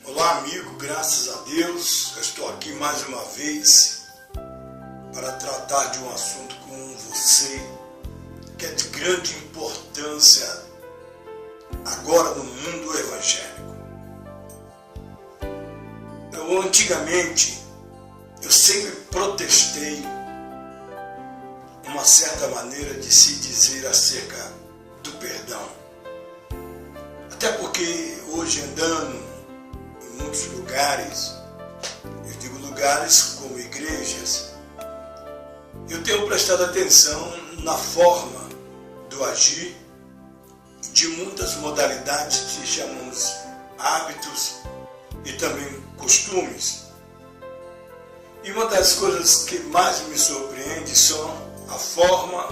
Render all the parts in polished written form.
Olá, amigo, graças a Deus, eu estou aqui mais uma vez para tratar de um assunto com você que é de grande importância agora no mundo evangélico. Antigamente, eu sempre protestei uma certa maneira de se dizer acerca do perdão. Até porque hoje andando em muitos lugares, eu digo lugares como igrejas, eu tenho prestado atenção na forma do agir de muitas modalidades que chamamos hábitos e também costumes. E uma das coisas que mais me surpreende são a forma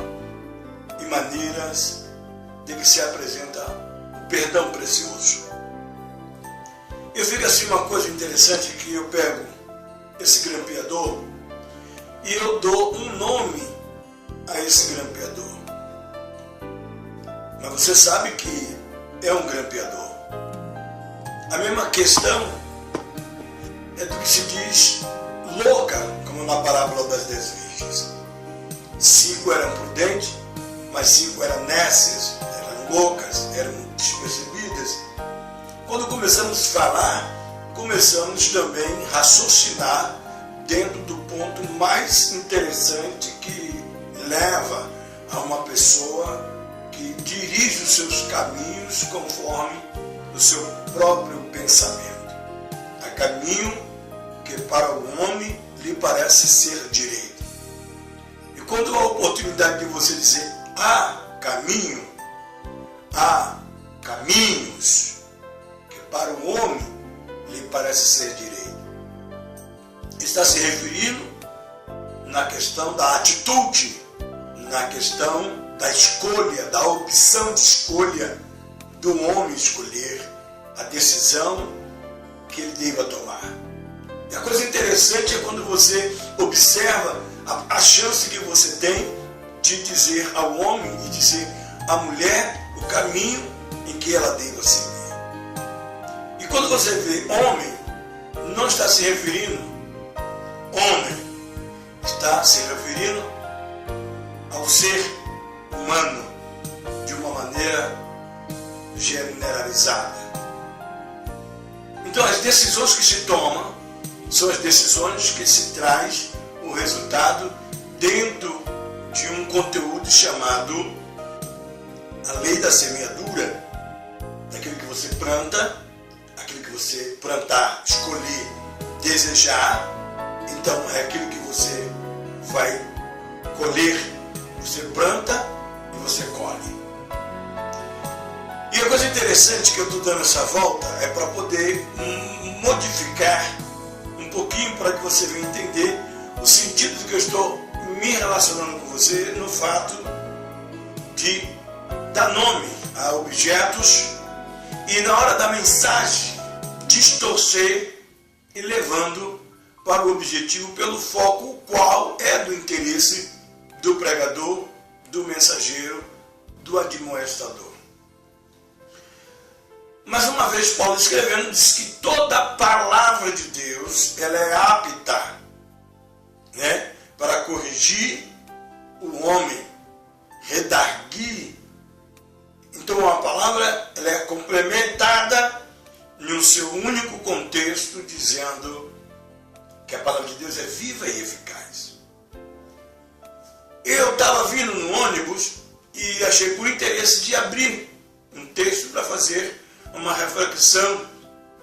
e maneiras de que se apresenta o perdão precioso. Eu fico assim uma coisa interessante que eu pego esse grampeador e eu dou um nome a esse grampeador. Mas você sabe que é um grampeador. A mesma questão é do que se diz louca, como na parábola das 10 virgens. 5 eram prudentes, mas 5 eram nécias, eram loucas, eram despercebidas. Quando começamos a falar, começamos também a raciocinar dentro do ponto mais interessante que leva a uma pessoa que dirige os seus caminhos conforme o seu próprio pensamento. Há caminho que para o homem lhe parece ser direito. E quando há a oportunidade de você dizer há caminho, há caminhos que para o homem lhe parece ser direito, está se referindo na questão da atitude, na questão da escolha, da opção de escolha do homem escolher a decisão que ele deva tomar. E a coisa interessante é quando você observa a chance que você tem de dizer ao homem e dizer à mulher o caminho em que ela deva seguir. E quando você vê homem, não está se referindo homem, está se referindo ao ser humano de uma maneira generalizada. Então as decisões que se tomam são as decisões que se traz o resultado dentro de um conteúdo chamado a lei da semeadura, daquilo que você planta, aquilo que você plantar, escolher, desejar, então é aquilo que você vai colher. Você planta e você colhe. E a coisa interessante que eu estou dando essa volta é para poder modificar um pouquinho para que você venha entender o sentido do que eu estou me relacionando com você no fato de dar nome a objetos e na hora da mensagem distorcer e levando para o objetivo pelo foco o qual é do interesse do pregador, do mensageiro, do admoestador. Mas uma vez Paulo escrevendo diz que toda a palavra de Deus ela é apta, para corrigir o homem, redarguir. Então a palavra ela é complementada no seu único contexto, dizendo que a palavra de Deus é viva e eficaz. Eu estava vindo no ônibus e achei por interesse de abrir um texto para fazer uma reflexão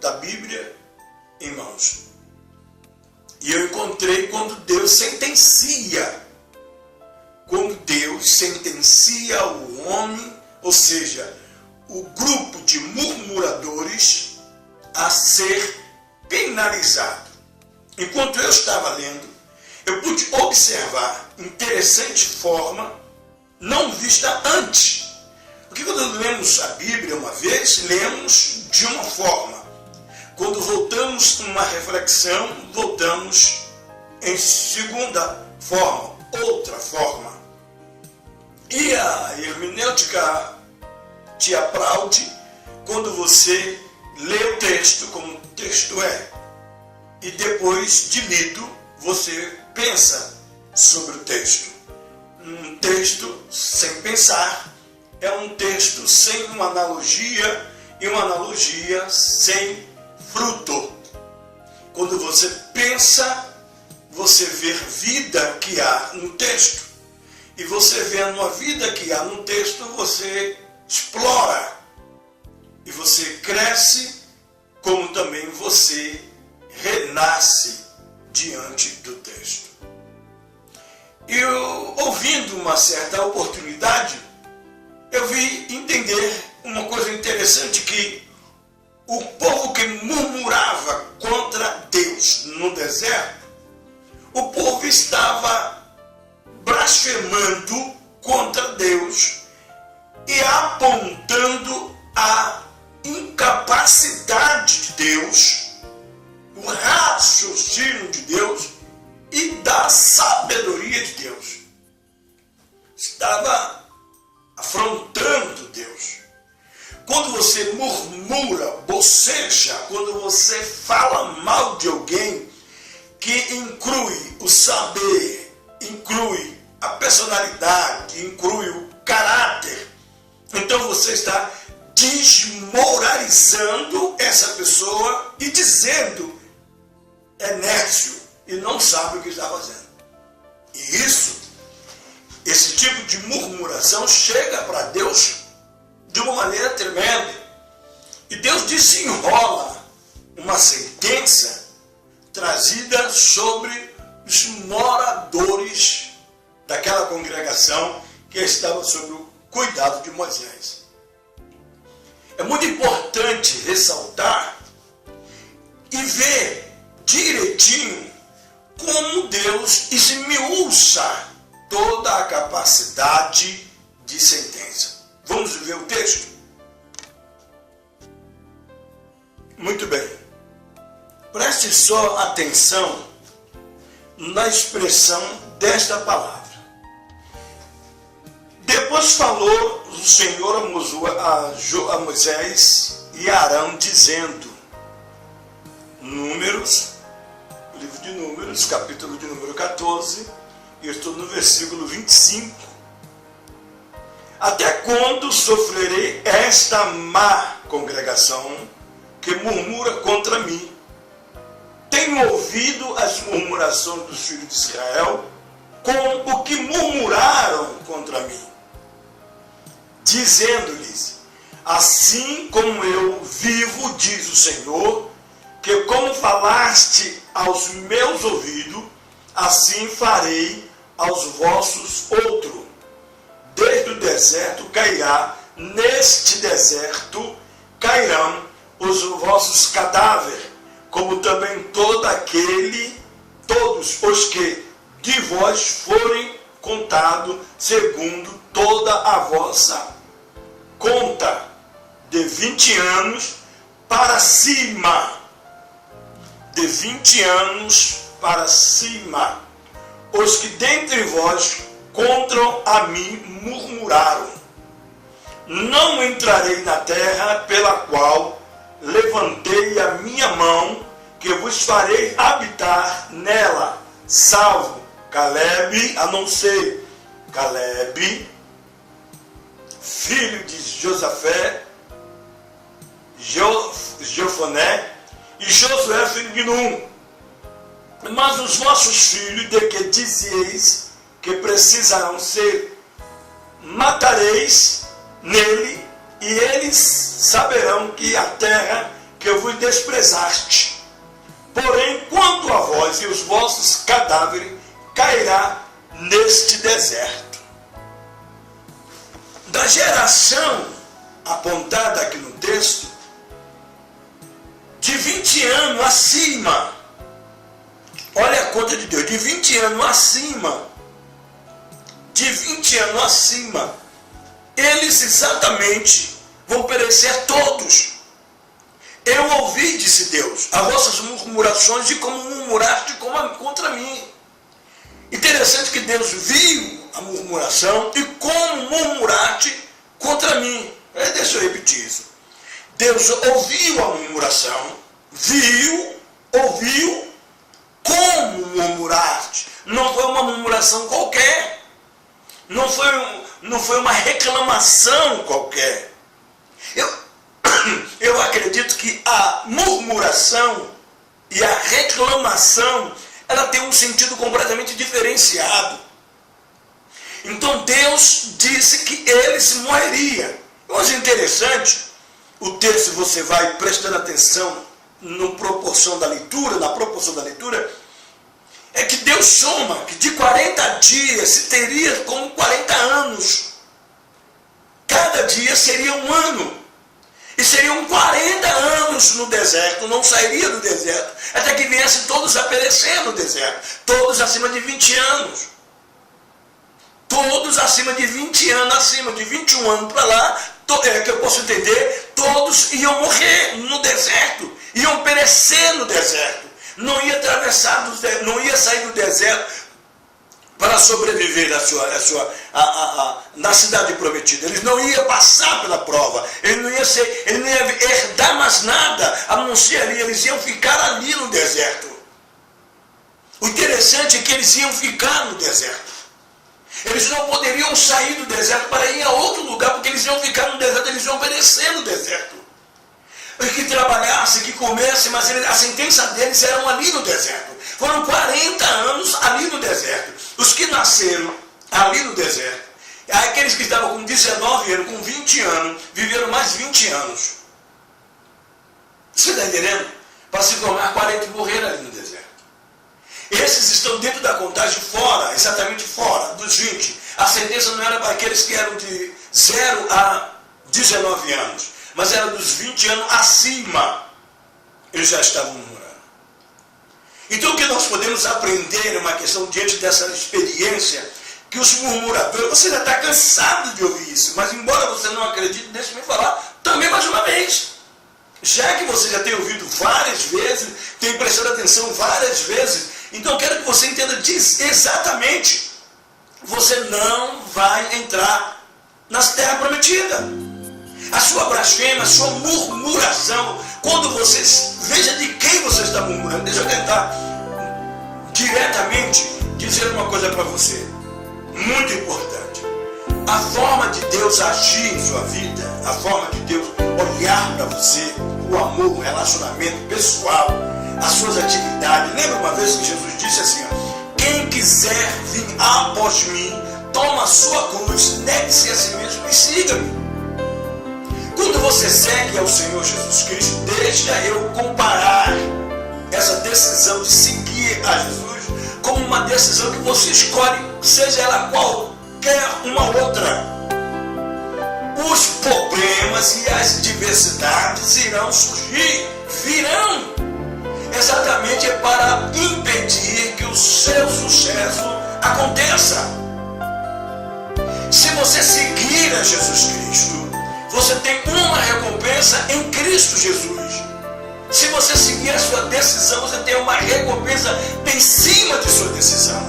da Bíblia em mãos. E eu encontrei quando Deus sentencia o homem, ou seja, o grupo de murmuradores a ser penalizado. Enquanto eu estava lendo, eu pude observar interessante forma não vista antes. Porque quando lemos a Bíblia uma vez, lemos de uma forma. Quando voltamos uma reflexão, voltamos em segunda forma, outra forma. E a hermenêutica te aplaude quando você lê o texto como texto é. E depois de lido, você pensa sobre o texto. Um texto sem pensar é um texto sem uma analogia e uma analogia sem fruto. Quando você pensa, você vê vida que há no texto. E você vendo a vida que há no texto, você explora. E você cresce, como também você renasce diante do texto. E ouvindo uma certa oportunidade, eu vi entender uma coisa interessante, que o povo que murmurava contra Deus no deserto, o povo estava blasfemando contra Deus e apontando a incapacidade de Deus, o raciocínio de Deus e da sabedoria de Deus. Estava afrontando Deus. Quando você murmura, boceja, quando você fala mal de alguém, que inclui o saber, inclui a personalidade, inclui o caráter, então você está desmoralizando essa pessoa e dizendo é nércio e não sabe o que está fazendo. E esse tipo de murmuração chega para Deus de uma maneira tremenda. E Deus desenrola uma sentença trazida sobre os moradores daquela congregação que estava sob o cuidado de Moisés. É muito importante ressaltar e ver direitinho como Deus esmiuça toda a capacidade de sentença. Vamos ver o texto? Muito bem. Preste só atenção na expressão desta palavra. Depois falou o Senhor a Moisés e a Arão, dizendo, Números, livro de Números, capítulo de número 14, eu estou no versículo 25. Até quando sofrerei esta má congregação que murmura contra mim? Tenho ouvido as murmurações dos filhos de Israel, com o que murmuraram contra mim, dizendo-lhes, assim como eu vivo, diz o Senhor, que como falaste aos meus ouvidos, assim farei aos vossos outros. Desde o deserto cairá, neste deserto cairão os vossos cadáveres, como também todos os que de vós forem contados segundo toda a vossa conta, de 20 anos para cima. De 20 anos para cima, os que dentre vós contra a mim murmuraram. Não entrarei na terra pela qual levantei a minha mão, que vos farei habitar nela, salvo Caleb, a não ser Caleb, filho de Josafé, Jefoné, e Josué, filho de Num. Mas os vossos filhos, de que dizeis que precisarão ser, matareis nele, e eles saberão que a terra que vos desprezaste. Porém, quanto a vós e os vossos cadáveres, cairá neste deserto. Da geração apontada aqui no texto, de 20 anos acima, olha a conta de Deus, de 20 anos acima, eles exatamente vão perecer todos. Eu ouvi, disse Deus, as vossas murmurações e como murmuraste contra mim. Interessante que Deus viu a murmuração e como murmuraste contra mim. Deixa eu repetir isso. Deus ouviu a murmuração, ouviu como murmuraste. Não foi uma murmuração qualquer. Não foi uma reclamação qualquer. Eu acredito que a murmuração e a reclamação, ela tem um sentido completamente diferenciado. Então Deus disse que eles morreriam. Mas é interessante, o texto você vai prestando atenção na proporção da leitura, é que Deus soma que de 40 dias se teria como 40 anos. Cada dia seria um ano. E seriam 40 anos no deserto, não sairia do deserto, até que viessem todos a perecer no deserto. Todos acima de 20 anos. Todos acima de 20 anos, acima de 21 anos para lá, que eu posso entender, todos iam morrer no deserto, iam perecer no deserto. Não ia atravessar, não ia sair do deserto para sobreviver na cidade prometida. Eles não iam passar pela prova. Ele não ia herdar mais nada, a não ser ali. Eles iam ficar ali no deserto. O interessante é que eles iam ficar no deserto. Eles não poderiam sair do deserto para ir a outro lugar, porque eles iam ficar no deserto, eles iam perecer no deserto. Que trabalhasse, que comesse, mas a sentença deles era ali no deserto. Foram 40 anos ali no deserto. Os que nasceram ali no deserto, aqueles que estavam com 19 anos, com 20 anos, viveram mais 20 anos. Você está entendendo? Para se formar 40 e morrer ali no deserto. Esses estão dentro da contagem fora, exatamente fora dos 20. A sentença não era para aqueles que eram de 0 a 19 anos, mas era dos 20 anos acima. Eles já estavam murmurando. Então o que nós podemos aprender é uma questão diante dessa experiência, que os murmuradores, você já está cansado de ouvir isso, mas embora você não acredite, deixe-me falar também mais uma vez. Já que você já tem ouvido várias vezes, tem prestado atenção várias vezes, então eu quero que você entenda exatamente. Você não vai entrar na terra prometida. A sua blasfêmia, a sua murmuração, quando você veja de quem você está murmurando. Deixa eu tentar diretamente dizer uma coisa para você, muito importante. A forma de Deus agir em sua vida, a forma de Deus olhar para você, o amor, o relacionamento pessoal, as suas atividades. Lembra uma vez que Jesus disse assim, ó, quem quiser vir após mim, toma a sua cruz, negue-se a si mesmo e siga-me. Quando você segue ao Senhor Jesus Cristo, deixa eu comparar essa decisão de seguir a Jesus como uma decisão que você escolhe, seja ela qualquer uma outra. Os problemas e as diversidades irão surgir, virão, exatamente para impedir que o seu sucesso aconteça. Se você seguir a Jesus Cristo, você tem uma recompensa em Cristo Jesus. Se você seguir a sua decisão, você tem uma recompensa em cima de sua decisão.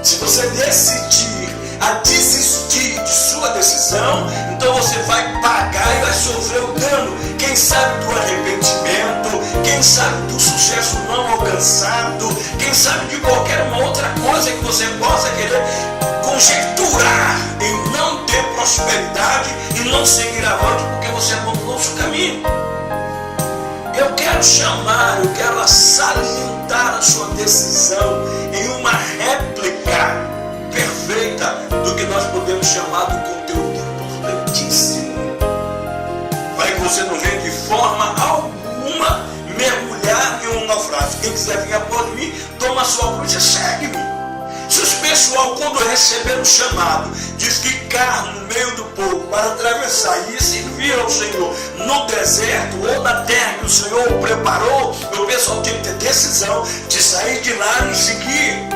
Se você decidir a desistir de sua decisão, então você vai pagar e vai sofrer o dano. Quem sabe do arrependimento, quem sabe do sucesso não alcançado, quem sabe de qualquer uma outra coisa que você possa querer conjecturar em não ter prosperidade e não seguir avante porque você abandonou o seu caminho. Eu quero salientar a sua decisão em uma réplica perfeita do que nós podemos chamar do conteúdo importantíssimo, para que você não venha de forma alguma mergulhar em um naufrágio. Quem quiser vir após mim, toma a sua cruz e segue-me. Se o pessoal, quando receber o chamado, de ficar no meio do povo para atravessar e servir ao Senhor no deserto ou na terra que o Senhor preparou, o pessoal tem que ter decisão de sair de lá e seguir.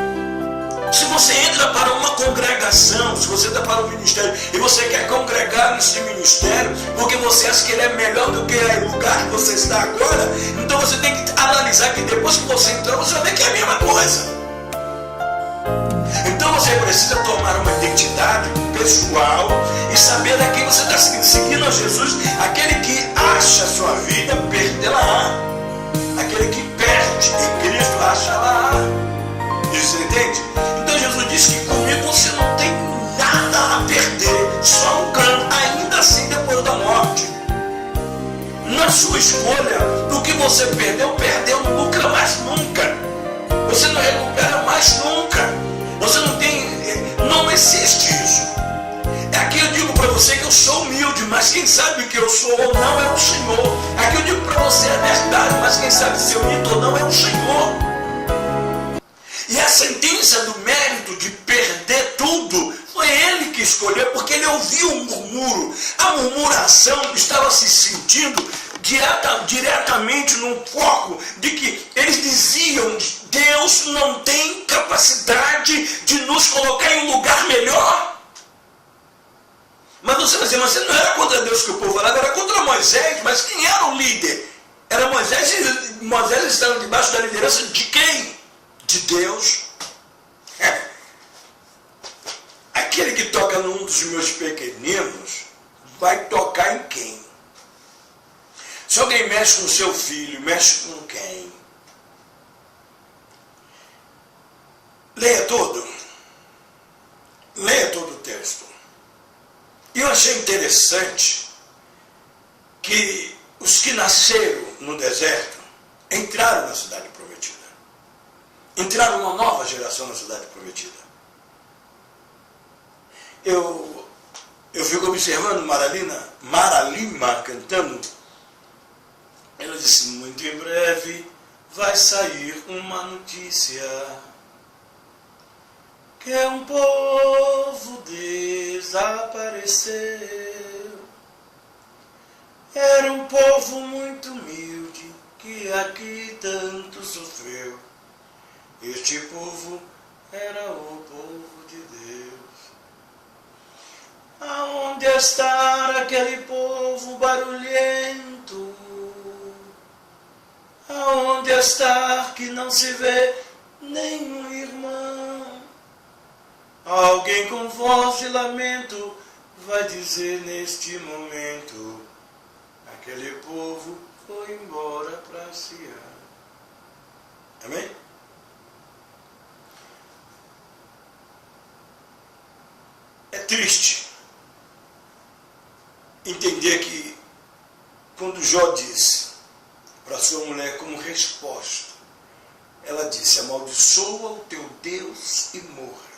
Se você entra para uma congregação, se você entra para um ministério e você quer congregar nesse ministério porque você acha que ele é melhor do que o lugar que você está agora, então você tem que analisar que depois que você entrou, você vai ver que é a mesma coisa. Então você precisa tomar uma identidade pessoal e saber a quem você está seguindo. Seguindo a Jesus, aquele que acha a sua vida, perdê-la. escolha. O que você perdeu, perdeu, não lucra mais nunca. Você não recupera mais nunca. Você não tem, não existe isso. Aqui eu digo para você que eu sou humilde, mas quem sabe que eu sou ou não é o Senhor. Aqui eu digo para você a verdade, mas quem sabe se eu minto ou não é o Senhor. E a sentença do mérito de perder tudo foi ele que escolheu, porque ele ouviu o murmúrio. A murmuração estava se sentindo diretamente no foco de que eles diziam: Deus não tem capacidade de nos colocar em um lugar melhor. Mas você vai dizer, mas não era contra Deus que o povo falava, era contra Moisés. Mas quem era o líder? Era Moisés, e Moisés estava debaixo da liderança de quem? De Deus. Aquele que toca num dos meus pequeninos vai tocar em quem? Se alguém mexe com seu filho, mexe com quem? Leia todo. Leia todo o texto. E eu achei interessante que os que nasceram no deserto entraram na cidade prometida. Entraram uma nova geração na cidade prometida. Eu fico observando Maralima cantando. Ela disse: muito em breve vai sair uma notícia que um povo desapareceu. Era um povo muito humilde que aqui tanto sofreu. Este povo era o povo de Deus. Aonde está aquele povo barulhento? Aonde está que não se vê nenhum irmão? Alguém com voz de lamento vai dizer neste momento: aquele povo foi embora para Sião. Amém? É triste entender que quando Jó disse para sua mulher como resposta, ela disse: amaldiçoa o teu Deus e morra.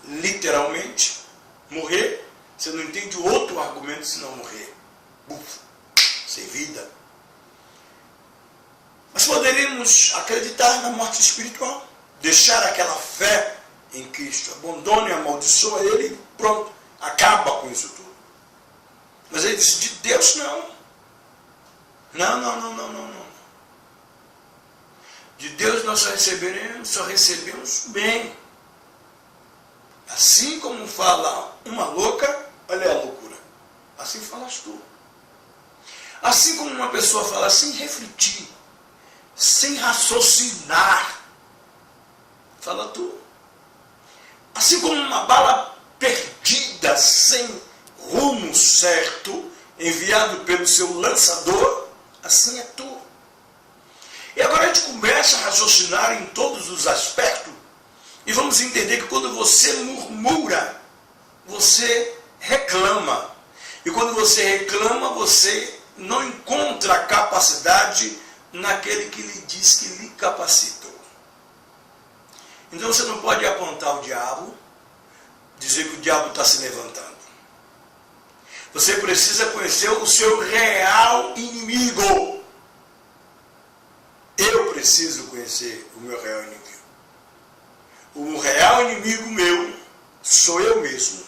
Literalmente, morrer, você não entende outro argumento senão morrer. Sem vida. Mas poderíamos acreditar na morte espiritual, deixar aquela fé em Cristo, abandone, amaldiçoa ele e pronto, acaba com isso tudo. Mas ele disse: de Deus não. Não. De Deus nós só recebemos bem. Assim como fala uma louca, olha a loucura. Assim falas tu. Assim como uma pessoa fala sem refletir, sem raciocinar, fala tu. Assim como uma bala perdida, sem rumo certo, enviado pelo seu lançador, assim é tu. E agora a gente começa a raciocinar em todos os aspectos e vamos entender que quando você murmura, você reclama. E quando você reclama, você não encontra capacidade naquele que lhe diz que lhe capacitou. Então você não pode apontar o diabo, dizer que o diabo está se levantando. Você precisa conhecer o seu real inimigo. Eu preciso conhecer o meu real inimigo. O real inimigo meu sou eu mesmo.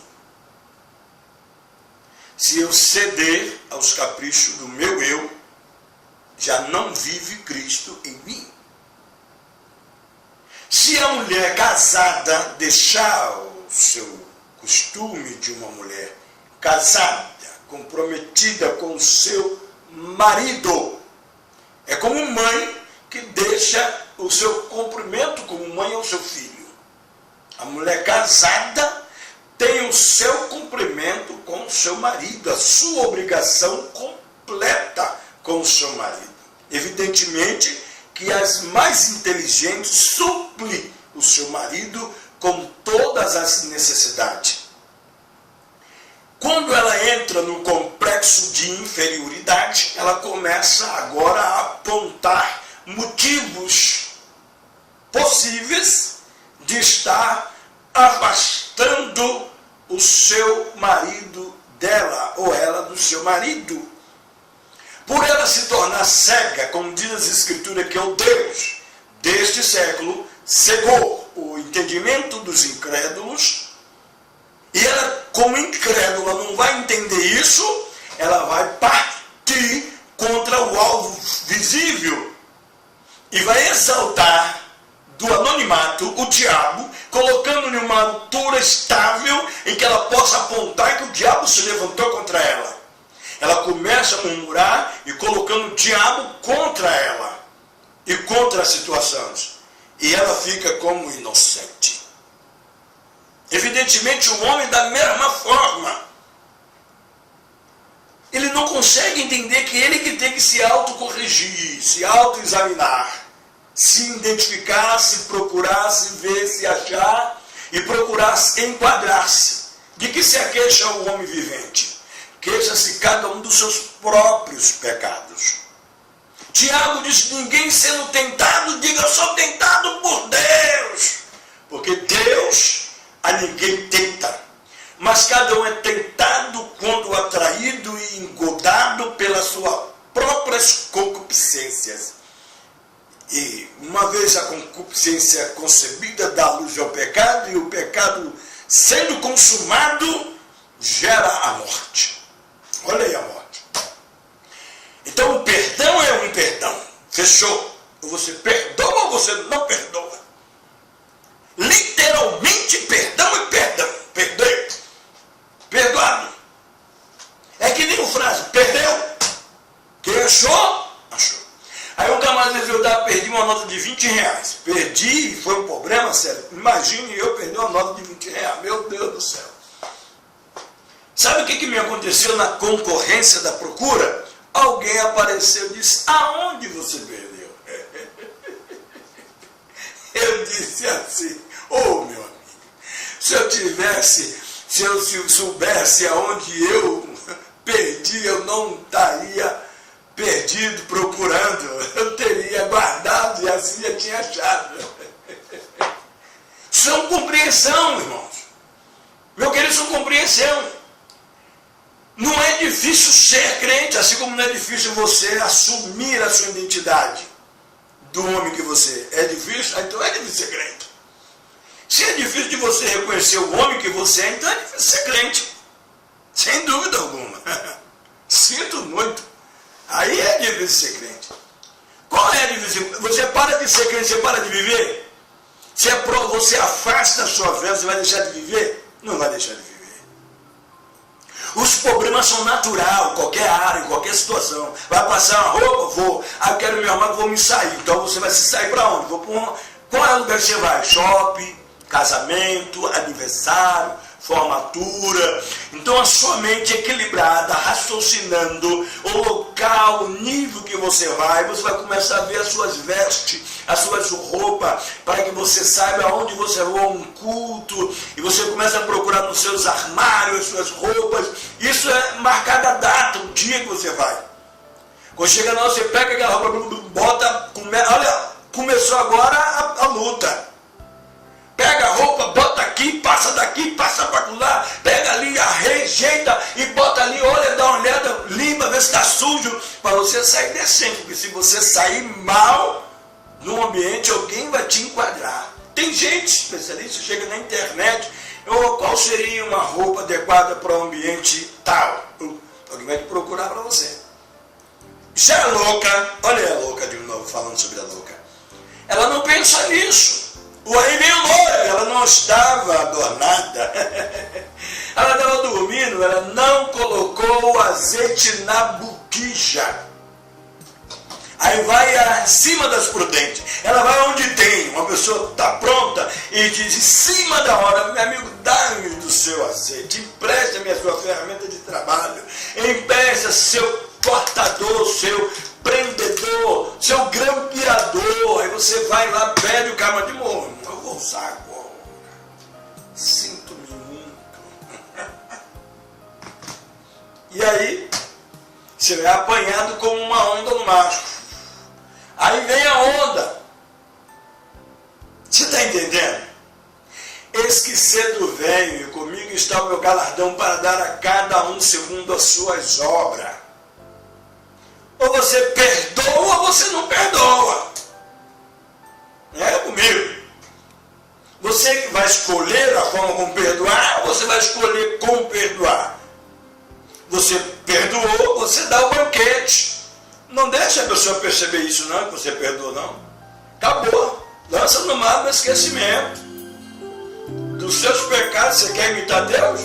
Se eu ceder aos caprichos do meu eu, já não vive Cristo em mim. Se a mulher casada deixar o seu costume de uma mulher casada, comprometida com o seu marido, é como mãe que deixa o seu cumprimento como mãe ao seu filho. A mulher casada tem o seu cumprimento com o seu marido, a sua obrigação completa com o seu marido. Evidentemente que as mais inteligentes suplem o seu marido com todas as necessidades. Quando ela entra no complexo complexo de inferioridade, ela começa agora a apontar motivos possíveis de estar afastando o seu marido dela, ou ela do seu marido. Por ela se tornar cega, como diz as Escrituras, que é o Deus deste século, cegou o entendimento dos incrédulos, e ela, como incrédula, não vai entender isso, ela vai partir contra o alvo visível e vai exaltar do anonimato o diabo, colocando-lhe uma altura estável em que ela possa apontar que o diabo se levantou contra ela. Ela começa a murmurar e colocando o diabo contra ela e contra as situações. E ela fica como inocente. Evidentemente, o homem, da mesma forma, ele não consegue entender que ele que tem que se autocorrigir, se autoexaminar, se identificar, se procurar, se ver, se achar e procurar enquadrar-se. De que se aqueixa o homem vivente? Queixa-se cada um dos seus próprios pecados. Tiago diz: ninguém sendo tentado, diga: eu sou tentado por Deus. Porque Deus a ninguém tenta. Mas cada um é tentado quando atraído e engodado pelas suas próprias concupiscências. E uma vez a concupiscência concebida dá luz ao pecado, e o pecado sendo consumado gera a morte. Olha aí a morte. Então o perdão é um perdão. Fechou. Ou você perdoa ou você não perdoa. Literalmente perdão e perdão. Perdoei. Perdoado. É que nem o frase, perdeu. Quem achou? Achou. Aí um camarada resolveu perdi uma nota de 20 reais. Perdi e foi um problema sério. Imagine eu perder uma nota de 20 reais. Meu Deus do céu. Sabe o que me aconteceu na concorrência da procura? Alguém apareceu e disse: aonde você perdeu? Eu disse assim: ô meu amigo, se eu soubesse aonde eu perdi, eu não estaria perdido procurando, eu teria guardado e assim eu tinha achado. São compreensão, irmãos. Meu querido, são compreensão. Não é difícil ser crente, assim como não é difícil você assumir a sua identidade do homem que você é. Difícil? Então é difícil ser crente. Se é difícil de você reconhecer o homem que você é, então é difícil ser crente. Sem dúvida alguma. Sinto muito. Aí é difícil ser crente. Qual é a difícil? Você para de ser crente, você para de viver? Você afasta a sua fé, você vai deixar de viver? Não vai deixar de viver. Os problemas são naturais, qualquer área, em qualquer situação. Vai passar uma roupa? Vou. Ah, eu quero me arrumar, vou me sair. Então você vai se sair para onde? Vou para qual é o lugar que você vai? Shopping, casamento, aniversário, formatura. Então a sua mente equilibrada, raciocinando o local, o nível que você vai começar a ver as suas vestes, as suas roupas, para que você saiba aonde você vai a um culto, e você começa a procurar nos seus armários, as suas roupas. Isso é marcada a data, o dia que você vai. Quando chega lá, você pega aquela roupa, bota, olha, começou agora a luta. Pega a roupa, bota aqui, passa daqui, passa para lá, pega ali, rejeita e bota ali, olha, dá uma olhada, limpa, vê se está sujo, para você sair decente, porque se você sair mal no ambiente, alguém vai te enquadrar. Tem gente especialista, chega na internet, qual seria uma roupa adequada para o ambiente tal? Alguém vai te procurar para você. Isso é louca, olha a louca de novo, falando sobre a louca. Ela não pensa nisso. O rei veio loira, ela não estava adornada. Ela estava dormindo, ela não colocou o azeite na boquija. Aí vai acima das prudentes. Ela vai onde tem. Uma pessoa está pronta e diz, em cima da hora, meu amigo, dá-me do seu azeite, empresta-me a sua ferramenta de trabalho, empresta seu cortador, seu prendedor, seu grampeador. Aí você vai lá, pede o cara de morro. Eu vou usar agora. Sinto-me muito. E aí, Você é apanhado como uma onda no mar. Aí vem a onda. Você está entendendo? Eis que cedo venho, e comigo está o meu galardão para dar a cada um segundo as suas obras. Ou você perdoa ou você não perdoa. É comigo. Você que vai escolher a forma como perdoar, ou você vai escolher como perdoar. Você perdoou, você dá o banquete. Não deixa a pessoa perceber isso não, que você perdoou não. Acabou. Lança no mar do esquecimento. Dos seus pecados, você quer imitar Deus?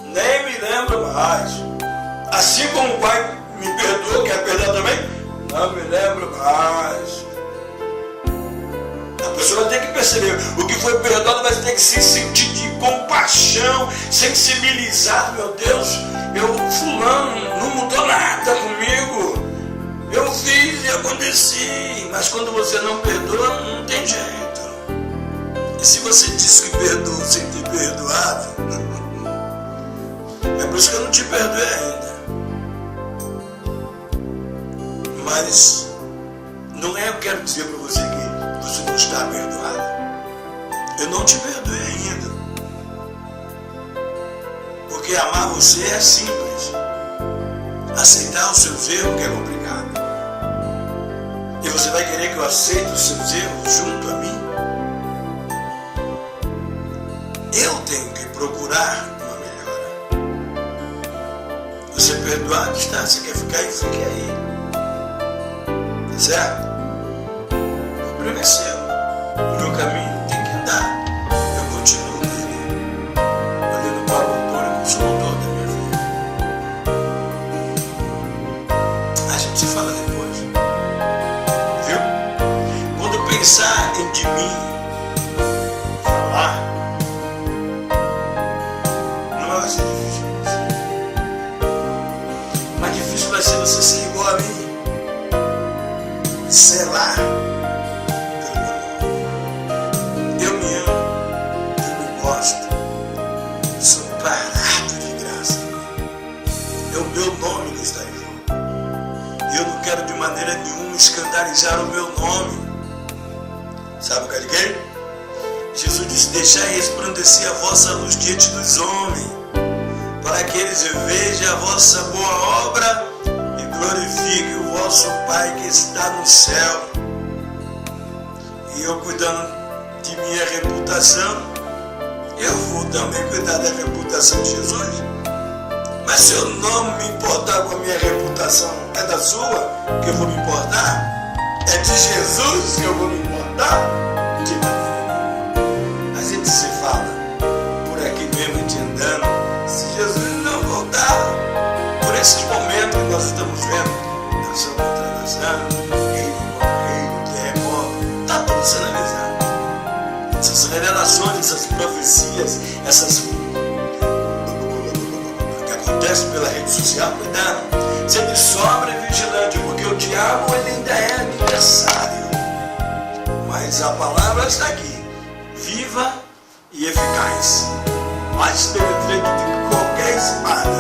Nem me lembro mais. Assim como o Pai me perdoou, quer perdoar também? Não me lembro mais. A pessoa vai ter que perceber. O que foi perdoado vai ter que se sentir de compaixão, sensibilizado. Meu Deus, fulano não mudou nada comigo. Eu fiz e aconteci. Mas quando você não perdoa, não tem jeito. E se você diz que perdoa sem ter perdoado, é por isso que eu não te perdoei ainda. Mas não é, eu quero dizer para você que você não está perdoado. Eu não te perdoei ainda. Porque amar você é simples. Aceitar os seus erros que é complicado. E você vai querer que eu aceite os seus erros junto a mim? Eu tenho que procurar uma melhora. Você perdoado está, você quer ficar aí, fique aí. Tá certo? O problema é seu. O meu caminho tem que andar. Eu continuo nele. Olhando para o autor e consumador da minha vida. A gente se fala depois. Viu? Quando pensar em de mim, falar, não vai ser difícil. Mais difícil vai ser você ser igual a mim. Selar pelo meu nome. Eu me amo, eu me gosto, sou parado de graça. É o meu nome que está em jogo. E eu não quero de maneira nenhuma escandalizar o meu nome. Sabe o que é de quem? Jesus disse: deixai resplandecer a vossa luz diante dos homens, para que eles vejam a vossa boa obra e glorifiquem o vosso Pai que está no céu. E eu cuidando de minha reputação, eu vou também cuidar da reputação de Jesus. Mas se eu não me importar com a minha reputação, é da sua que eu vou me importar? É de Jesus que eu vou me importar? De maneira nenhuma. A gente se fala por aqui mesmo, a gente andando. Se Jesus não voltar, por esses momentos que nós estamos vendo, nação contra nação, reino contra reino, terremoto, está tudo sendo avisado. Essas revelações, essas profecias, essas que acontecem pela rede social, cuidado, sempre sobre vigilante, porque o diabo ele ainda é adversário. Mas a palavra está aqui, viva e eficaz, mais penetrante de qualquer espada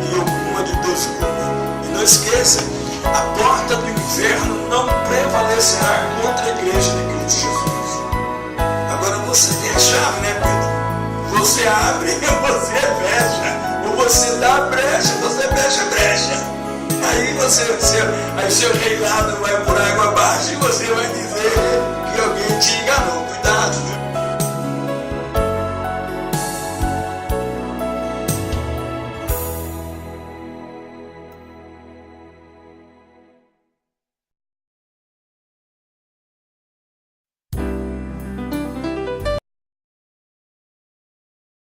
e alguma de 12 gumes. E não esqueça, a porta do inferno não prevalecerá contra a igreja de Cristo Jesus. Agora você tem a chave, né, Pedro? Você abre, você fecha. Ou você dá brecha, você fecha a brecha. Aí seu reinado vai por água abaixo e você vai dizer que alguém te enganou.